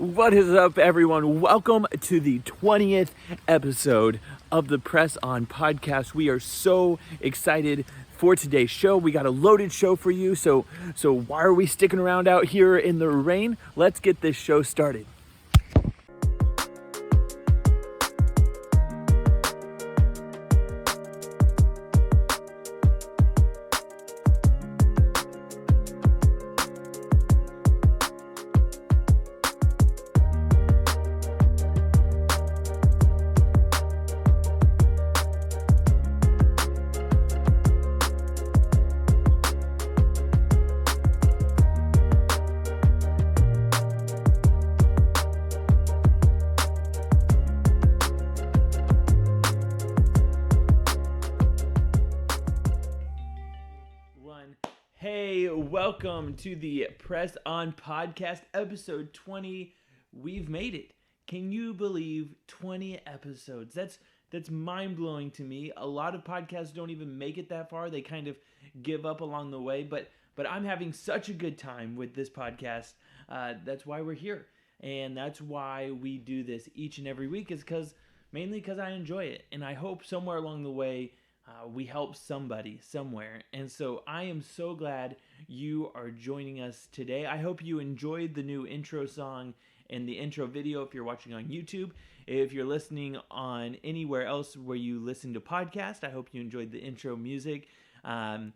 What is up, everyone? Welcome to the 20th episode of the Press On podcast. We are so excited for today's show. We got a loaded show for you. So why are we sticking around out here in the rain? Let's get this show started. Hey, welcome to the Press On podcast, episode 20. We've made it. Can you believe 20 episodes? That's mind-blowing to me. A lot of podcasts don't even make it that far. They kind of give up along the way, but I'm having such a good time with this podcast. That's why we're here. And that's why we do this each and every week, is mainly because I enjoy it. And I hope somewhere along the way we help somebody somewhere. And so I am so glad you are joining us today. I hope you enjoyed the new intro song and the intro video if you're watching on YouTube. If you're listening on anywhere else where you listen to podcasts, I hope you enjoyed the intro music. And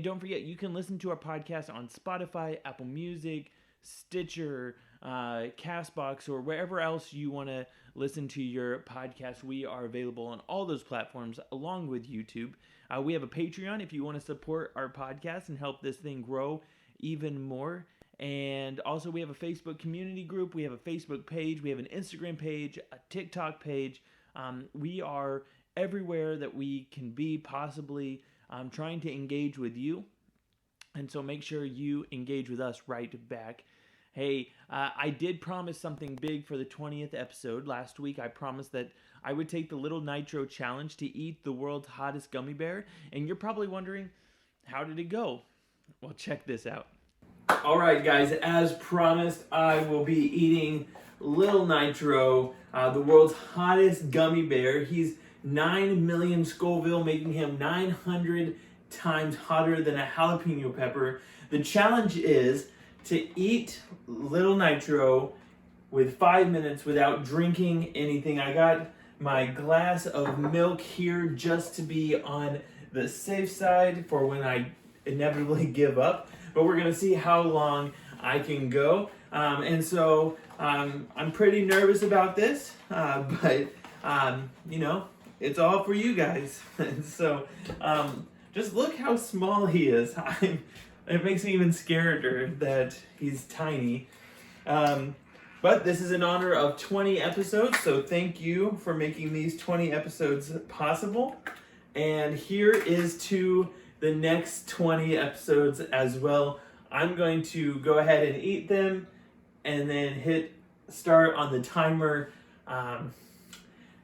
don't forget, you can listen to our podcast on Spotify, Apple Music, Stitcher, Castbox, or wherever else you want to listen to your podcast. We are available on all those platforms along with YouTube. We have a Patreon if you want to support our podcast and help this thing grow even more. And also we have a Facebook community group. We have a Facebook page. We have an Instagram page, a TikTok page. We are everywhere that we can be, possibly trying to engage with you. And so make sure you engage with us right back. Hey, I did promise something big for the 20th episode. Last week, I promised that I would take the Little Nitro challenge to eat the world's hottest gummy bear. And you're probably wondering, how did it go? Well, check this out. All right, guys, as promised, I will be eating Little Nitro, the world's hottest gummy bear. He's 9 million Scoville, making him 900 times hotter than a jalapeno pepper. The challenge is to eat Little Nitro with 5 minutes without drinking anything. I got my glass of milk here just to be on the safe side for when I inevitably give up. But we're gonna see how long I can go. And so I'm pretty nervous about this, but it's all for you guys. And so just look how small he is. It makes me even scarier that he's tiny. But this is in honor of 20 episodes, so thank you for making these 20 episodes possible. And here is to the next 20 episodes as well. I'm going to go ahead and eat them and then hit start on the timer.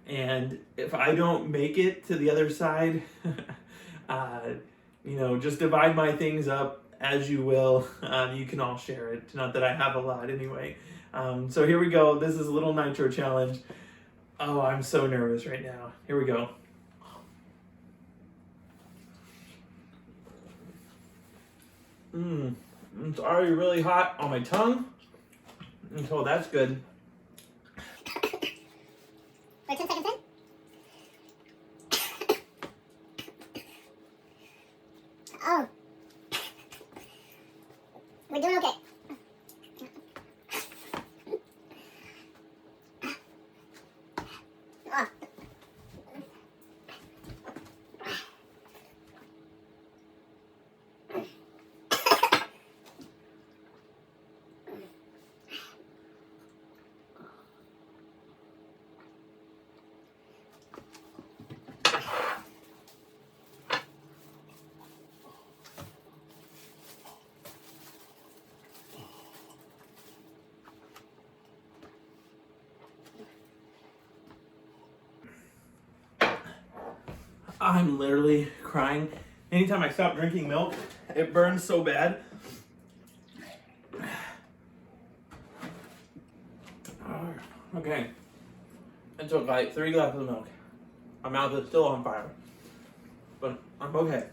And if I don't make it to the other side, just divide my things up as you will. You can all share it. Not that I have a lot anyway. So here we go. This is a Little Nitro challenge. Oh, I'm so nervous right now. Here we go. It's already really hot on my tongue. So that's good. Wait 10 seconds in. Oh. We're doing okay. Oh. I'm literally crying. Anytime I stop drinking milk, it burns so bad. Okay. I took like 3 glasses of milk. My mouth is still on fire. But I'm okay.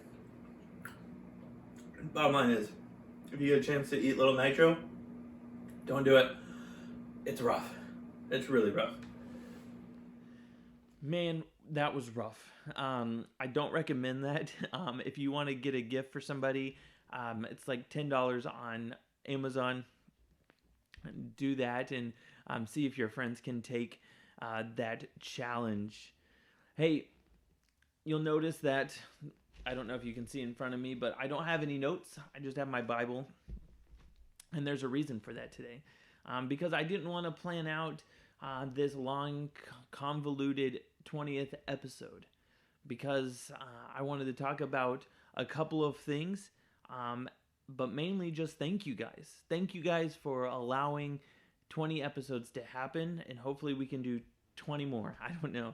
Bottom line is, if you get a chance to eat little Nitro, don't do it. It's rough. It's really rough. Man, that was rough. I don't recommend that. If you want to get a gift for somebody, it's like $10 on Amazon. Do that and see if your friends can take that challenge. Hey, you'll notice that I don't know if you can see in front of me, but I don't have any notes. I just have my Bible. And there's a reason for that today. Because I didn't want to plan out this long, convoluted 20th episode. Because I wanted to talk about a couple of things, but mainly just thank you guys. Thank you guys for allowing 20 episodes to happen, and hopefully we can do 20 more. I don't know.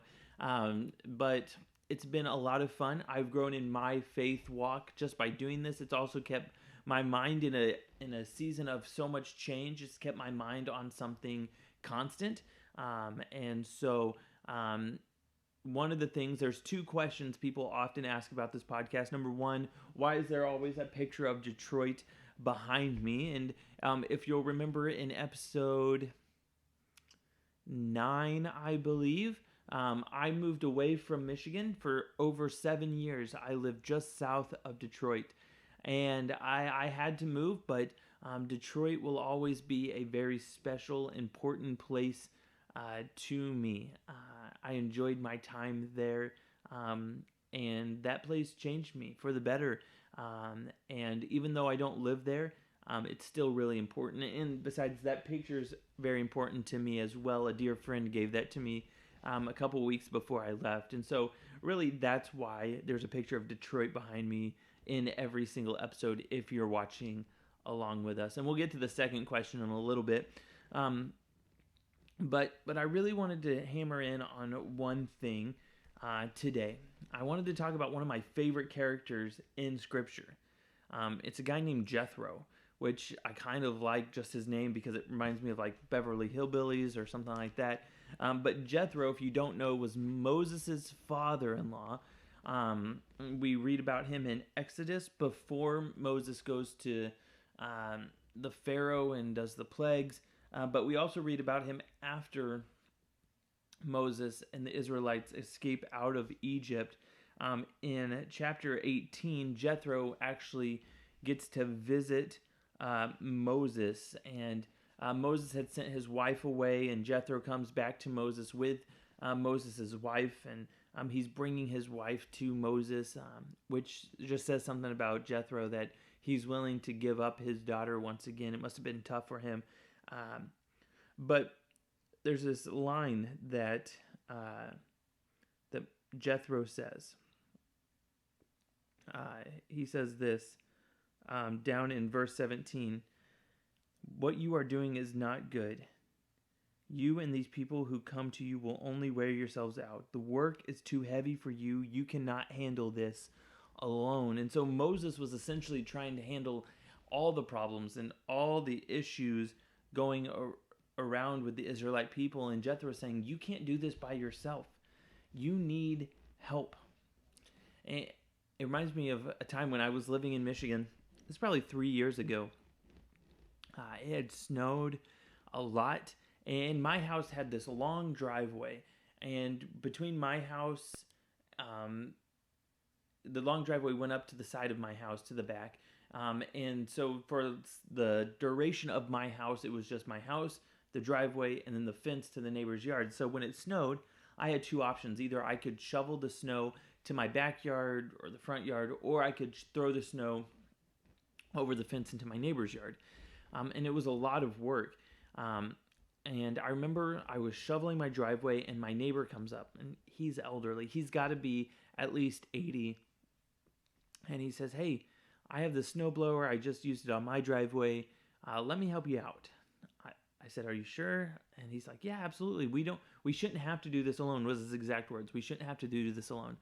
But it's been a lot of fun. I've grown in my faith walk just by doing this. It's also kept my mind in a season of so much change. It's kept my mind on something constant. And so one of the things, there's 2 questions people often ask about this podcast. Number 1, why is there always a picture of Detroit behind me? And if you'll remember in episode 9, I believe, I moved away from Michigan for over 7 years. I lived just south of Detroit. And I had to move, but Detroit will always be a very special, important place to me. I enjoyed my time there, and that place changed me for the better. And even though I don't live there, it's still really important. And besides, that picture is very important to me as well. A dear friend gave that to me a couple weeks before I left. And so really that's why there's a picture of Detroit behind me in every single episode if you're watching along with us. And we'll get to the second question in a little bit. But I really wanted to hammer in on one thing today. I wanted to talk about one of my favorite characters in Scripture. It's a guy named Jethro, which I kind of like just his name because it reminds me of like Beverly Hillbillies or something like that. But Jethro, if you don't know, was Moses' father-in-law. We read about him in Exodus before Moses goes to the Pharaoh and does the plagues. But we also read about him after Moses and the Israelites escape out of Egypt. In chapter 18, Jethro actually gets to visit Moses. And Moses had sent his wife away, and Jethro comes back to Moses with Moses' wife. And he's bringing his wife to Moses, which just says something about Jethro, that he's willing to give up his daughter once again. It must have been tough for him. But there's this line that Jethro says. He says this down in verse 17. What you are doing is not good. You and these people who come to you will only wear yourselves out. The work is too heavy for you. You cannot handle this alone. And so Moses was essentially trying to handle all the problems and all the issues going around with the Israelite people. And Jethro was saying, you can't do this by yourself. You need help. And it reminds me of a time when I was living in Michigan. It's probably 3 years ago. It had snowed a lot. And my house had this long driveway, and between my house, the long driveway went up to the side of my house, to the back. And so for the duration of my house, it was just my house, the driveway, and then the fence to the neighbor's yard. So when it snowed, I had 2 options. Either I could shovel the snow to my backyard or the front yard, or I could throw the snow over the fence into my neighbor's yard. And it was a lot of work. And I remember I was shoveling my driveway, and my neighbor comes up, and he's elderly. He's got to be at least 80. And he says, hey, I have the snowblower. I just used it on my driveway. Let me help you out. I said, are you sure? And he's like, yeah, absolutely. We shouldn't have to do this alone, was his exact words. We shouldn't have to do this alone.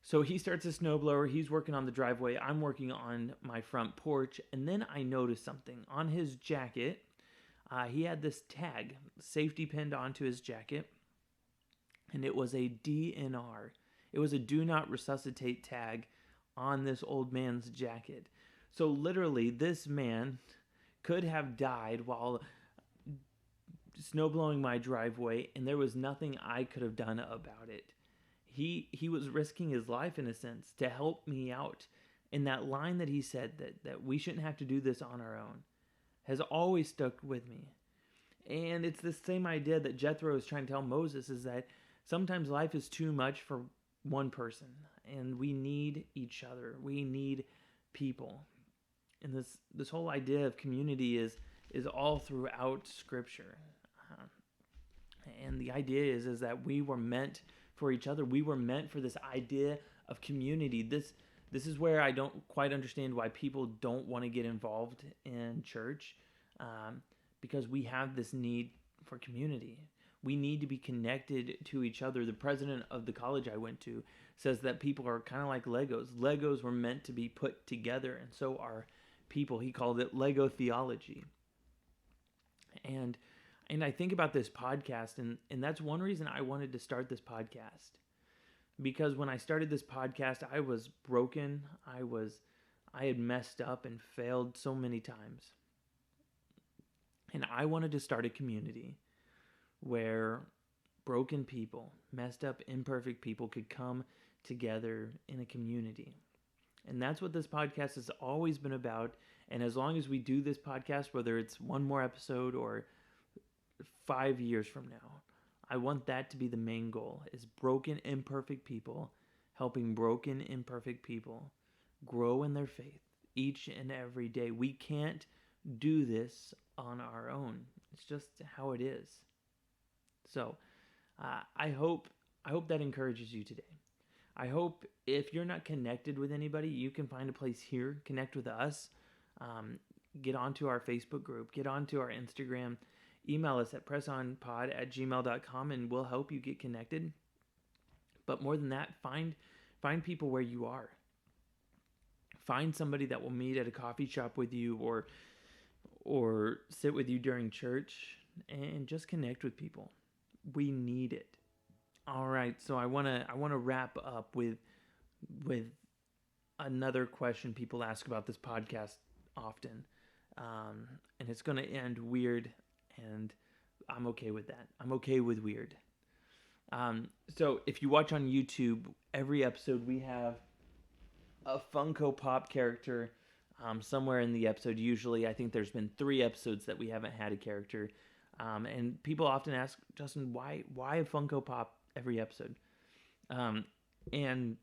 So he starts a snowblower. He's working on the driveway. I'm working on my front porch. And then I noticed something on his jacket. he had this tag, safety pinned onto his jacket, and it was a DNR. It was a do not resuscitate tag on this old man's jacket. So literally, this man could have died while snow blowing my driveway, and there was nothing I could have done about it. He was risking his life in a sense to help me out. And that line that he said that we shouldn't have to do this on our own has always stuck with me. And it's the same idea that Jethro is trying to tell Moses, is that sometimes life is too much for one person, and we need each other. We need people. And this whole idea of community is all throughout Scripture. And the idea is that we were meant for each other. We were meant for this idea of community. This is where I don't quite understand why people don't want to get involved in church, because we have this need for community. We need to be connected to each other. The president of the college I went to says that people are kind of like Legos. Legos were meant to be put together, and so are people. He called it Lego theology. And I think about this podcast, and that's one reason I wanted to start this podcast. Because when I started this podcast, I was broken. I had messed up and failed so many times. And I wanted to start a community where broken people, messed up, imperfect people could come together in a community. And that's what this podcast has always been about. And as long as we do this podcast, whether it's one more episode or 5 years from now, I want that to be the main goal, is broken, imperfect people helping broken, imperfect people grow in their faith each and every day. We can't do this on our own. It's just how it is. So I hope that encourages you today. I hope if you're not connected with anybody, you can find a place here, connect with us, get onto our Facebook group, get onto our Instagram, email us at pressonpod@gmail.com, and we'll help you get connected. But more than that, find people where you are. Find somebody that will meet at a coffee shop with you or sit with you during church, and just connect with people. We need it. All right, so I want to wrap up with another question people ask about this podcast often, and it's going to end weird, and I'm okay with that. I'm okay with weird. So if you watch on YouTube, every episode we have a Funko Pop character somewhere in the episode. Usually, I think there's been 3 episodes that we haven't had a character. And people often ask, Justin, why a Funko Pop every episode? And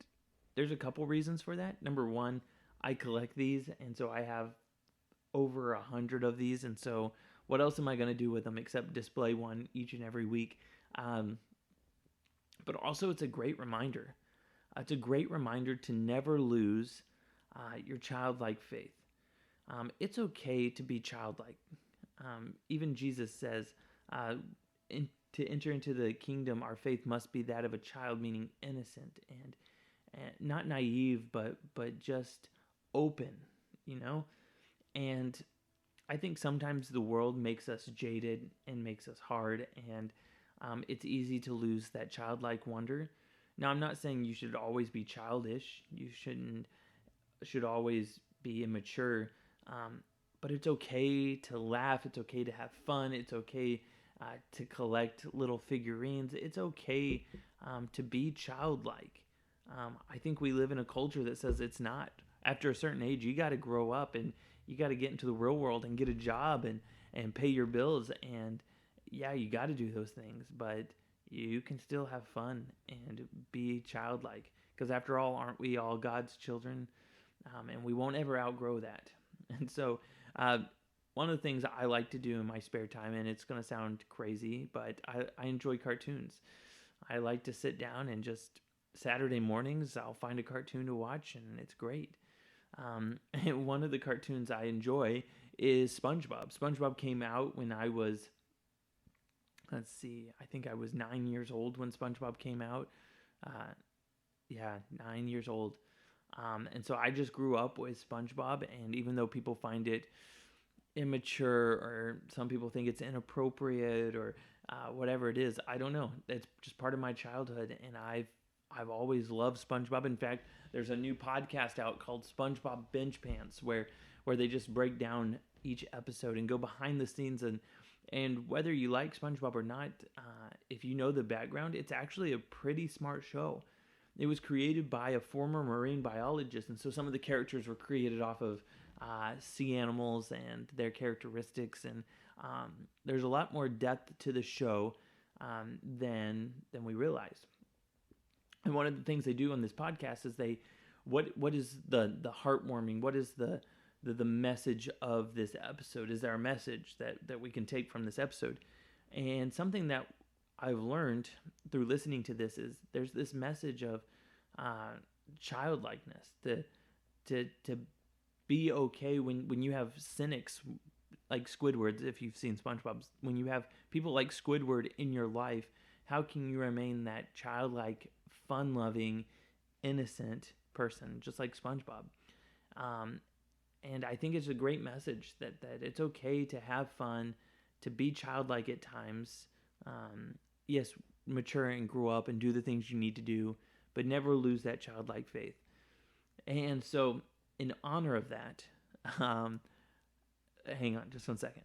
there's a couple reasons for that. Number one, I collect these, and so I have over 100 of these, and so what else am I going to do with them except display one each and every week? But also, it's a great reminder. It's a great reminder to never lose your childlike faith. It's okay to be childlike. Even Jesus says, to enter into the kingdom, our faith must be that of a child, meaning innocent and not naive, but just open, And I think sometimes the world makes us jaded and makes us hard, and it's easy to lose that childlike wonder. Now, I'm not saying you should always be childish. You should always be immature. But it's okay to laugh. It's okay to have fun. It's okay to collect little figurines. It's okay to be childlike. I think we live in a culture that says it's not. After a certain age, you got to grow up and you got to get into the real world and get a job and pay your bills. And yeah, you got to do those things, but you can still have fun and be childlike. Because after all, aren't we all God's children? And we won't ever outgrow that. And so one of the things I like to do in my spare time, and it's going to sound crazy, but I enjoy cartoons. I like to sit down and just Saturday mornings, I'll find a cartoon to watch, and it's great. And one of the cartoons I enjoy is SpongeBob. SpongeBob came out when I was, I think I was 9 years old when SpongeBob came out. 9 years old. And so I just grew up with SpongeBob, and even though people find it immature, or some people think it's inappropriate, or whatever it is. I don't know. It's just part of my childhood, and I've always loved SpongeBob. In fact, there's a new podcast out called SpongeBob Binge Pants where they just break down each episode and go behind the scenes, and whether you like SpongeBob or not, if you know the background, it's actually a pretty smart show. It was created by a former marine biologist, and so some of the characters were created off of sea animals and their characteristics, and there's a lot more depth to the show than we realized. And one of the things they do on this podcast is what is the heartwarming, what is the message of this episode? Is there a message that we can take from this episode? And something that I've learned through listening to this is there's this message of childlikeness, to be okay when you have cynics like Squidward. If you've seen SpongeBob, when you have people like Squidward in your life, how can you remain that childlike, fun-loving, innocent person, just like SpongeBob? And I think it's a great message that it's okay to have fun, to be childlike at times. Yes, mature and grow up and do the things you need to do, but never lose that childlike faith. And so, in honor of that, hang on just 1 second.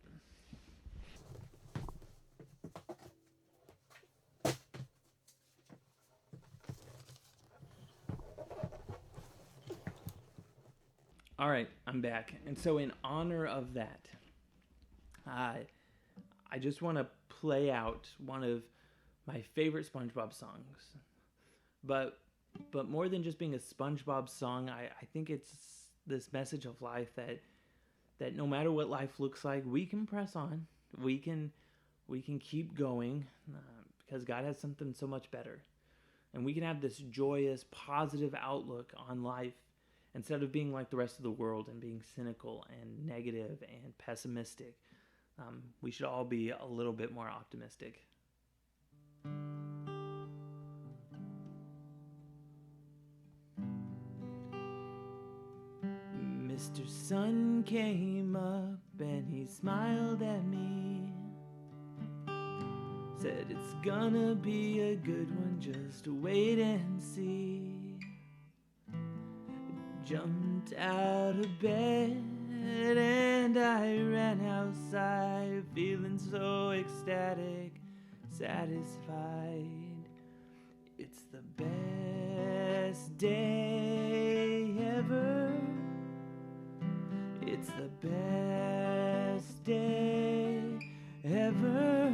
All right, I'm back. And so in honor of that, I just want to play out one of my favorite SpongeBob songs. But more than just being a SpongeBob song, I think it's this message of life that no matter what life looks like, we can press on. We can keep going because God has something so much better. And we can have this joyous, positive outlook on life instead of being like the rest of the world and being cynical and negative and pessimistic. We should all be a little bit more optimistic. Mr. Sun came up and he smiled at me. Said it's gonna be a good one, just wait and see. Jumped out of bed and I ran outside, feeling so ecstatic, satisfied. It's the best day ever. It's the best day ever.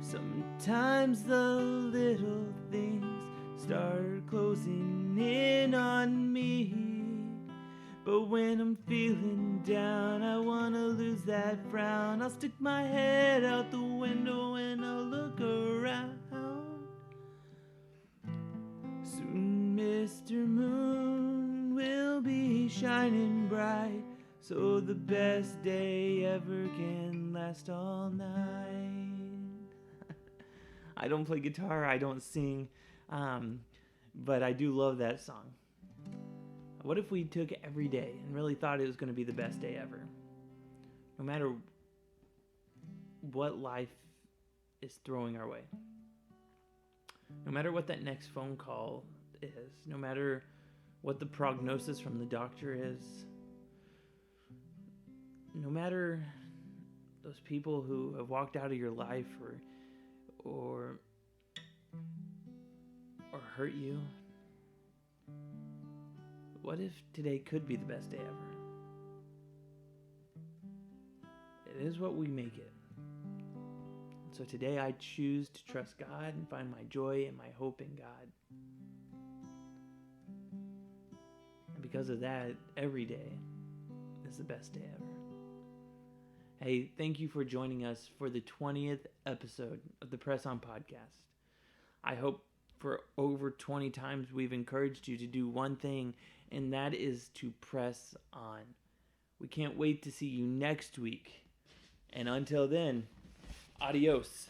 Sometimes the little things start closing in on me, but when I'm feeling down, I wanna lose that frown. I'll stick my head out the window and I'll look around. Soon Mr. Moon will be shining bright, so the best day ever can last all night. I don't play guitar, I don't sing, but I do love that song. What if we took every day and really thought it was going to be the best day ever? No matter what life is throwing our way. No matter what that next phone call is. No matter what the prognosis from the doctor is. No matter those people who have walked out of your life or hurt you. What if today could be the best day ever? It is what we make it. So today I choose to trust God and find my joy and my hope in God. And because of that, every day is the best day ever. Hey, thank you for joining us for the 20th episode of the Press On Podcast. I hope for over 20 times we've encouraged you to do one thing, and that is to press on. We can't wait to see you next week. And until then, adios.